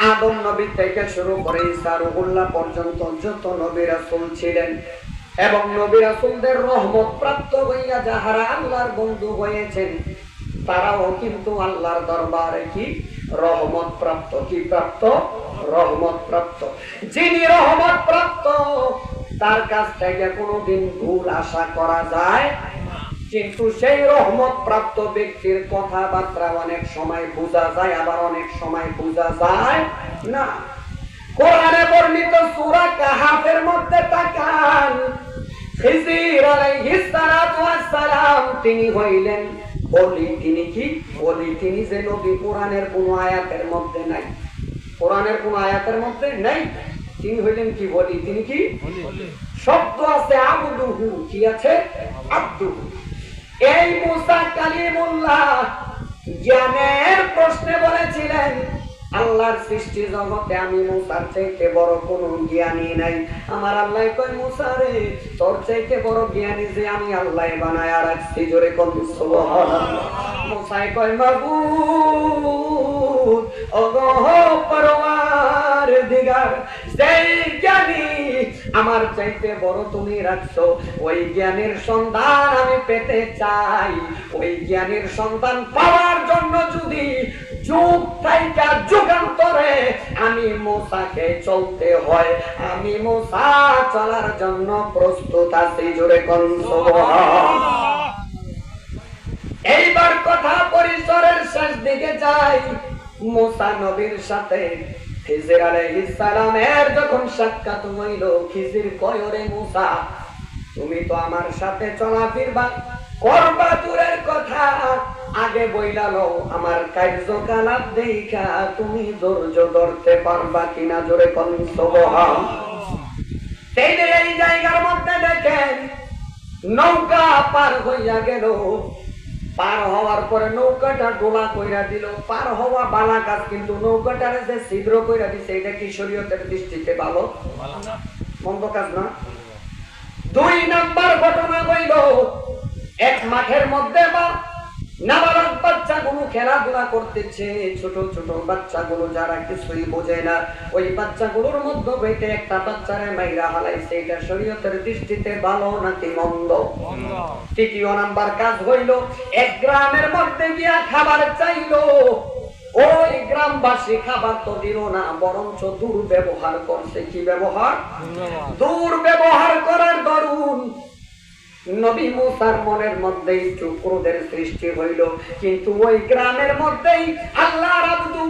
আদম নবী থেকে শুরু করে ঈসা রুহুল্লাহ পর্যন্ত যত নবী রাসূল ছিলেন এবং নবী রাসূলদের রহমত প্রাপ্ত হইয়া যাহারা আল্লাহর বন্ধু হয়েছেন তারাও কিন্তু আল্লাহর দরবারে কি রহমত প্রাপ্ত। কি প্রাপ্ত? রহমত প্রাপ্ত। যিনি রহমত প্রাপ্ত তার কাছ থেকে কোনোদিন ভুল আশা করা যায়, কিন্তু সেই রহমত প্রাপ্ত ব্যক্তির কথাবার্তা অনেক সময় বোঝা যায়, আবার অনেক সময় বোঝা যায় না। কোরআনে বর্ণিত সূরা কাহাফের মধ্যে তাকান, খিজির আলাইহিস সালাতু ওয়াস সালাম তিনি হইলেন ওলি। তিনি কি ওলি? তিনি যে নবী কোরআনের কোন আয়াতের মধ্যে নাই, কোরআনের কোন আয়াতের মধ্যে নাই, তিনি হইলেন কি ওলি? তিনি কি শব্দ আছে আবদুহু, কি আছে? আব্দুহু। এই মুসা কালিমুল্লাহ জ্ঞানের প্রশ্নে বলেছিলেন আল্লাহর সৃষ্টি জগতে আমি মুসার চাইতে বড় কোন জ্ঞানী নাই। আমার আল্লাহ কয় মুসা রে, তোর চাইতে বড় জ্ঞানী যে আমি আল্লাহ বানায়া রাখছি। জোরে কোন সুবহানাল্লাহ। মুসা কয় মাবুদ ওগো পরওয়ারদিগার, যেই জ্ঞানী আমার চাইতে বড় তুমি রাখছো, ওই জ্ঞানের সন্ধান আমি পেতে চাই। ওই জ্ঞানের সন্ধান পাওয়ার জন্য যদি যুগ থাইকা যুগান্তরে আমি মুসাকে চলতে হয়, আমি মুসা চলার জন্য প্রস্তুত আছি। জোরে কোন সুবহানাল্লাহ। এইবার কথা পরিসরের শেষ দিকে যাই। মুসা নবীর সাথে খিজির আলাইহিস সালামের যখন সাক্ষাৎ হইল, খিজির কয় ওরে মুসা, তুমি তো আমার সাথে চলাফিরবা করবা দূরের কথা, আগে বইলালো আমার কার্যকলাপ দেখা তুমি ধৈর্য ধরতে পারবা কিনা। জোরে কোন সুবহানাল্লাহ। এই জায়গার মধ্যে দেখেন নৌকা পার হইয়া গেল, পার হওয়ার পরে নৌকাটা ডোলা কইরা দিল, পার হওয়া বালা কাজ, কিন্তু নৌকাটারে যে ছিদ্র কইরা দিছে এটা কি শরীয়তের দৃষ্টিতে ভালো? মন্দ কাজ না। দুই নাম্বার ঘটনা হইল, এক মাঠের মধ্যে বা নাবালক বাচ্চাগুলো খেলাধুলা করতেছে, ছোট ছোট বাচ্চাগুলো যারা কিছুই বোঝে না, ওই বাচ্চাগুলোর মধ্যে হইতে একটা বাচ্চারে মাইরা হালাইছে। এটা শরীয়তের দৃষ্টিতে ভালো নাকি মন্দ? তৃতীয় নাম্বার কাজ হইল, এক গ্রামের মধ্যে গিয়া খাবার চাইলো, ওই গ্রামবাসী খাবার তো দিল না, বরঞ্চ দুর্ব্যবহার করছে। কি ব্যবহার? দুর্ব্যবহার করার দরুন নবী মুসার মনের মধ্যেই ক্রোধের সৃষ্টি হইল, কিন্তু ওই গ্রামের মধ্যেই আল্লাহর আব্দু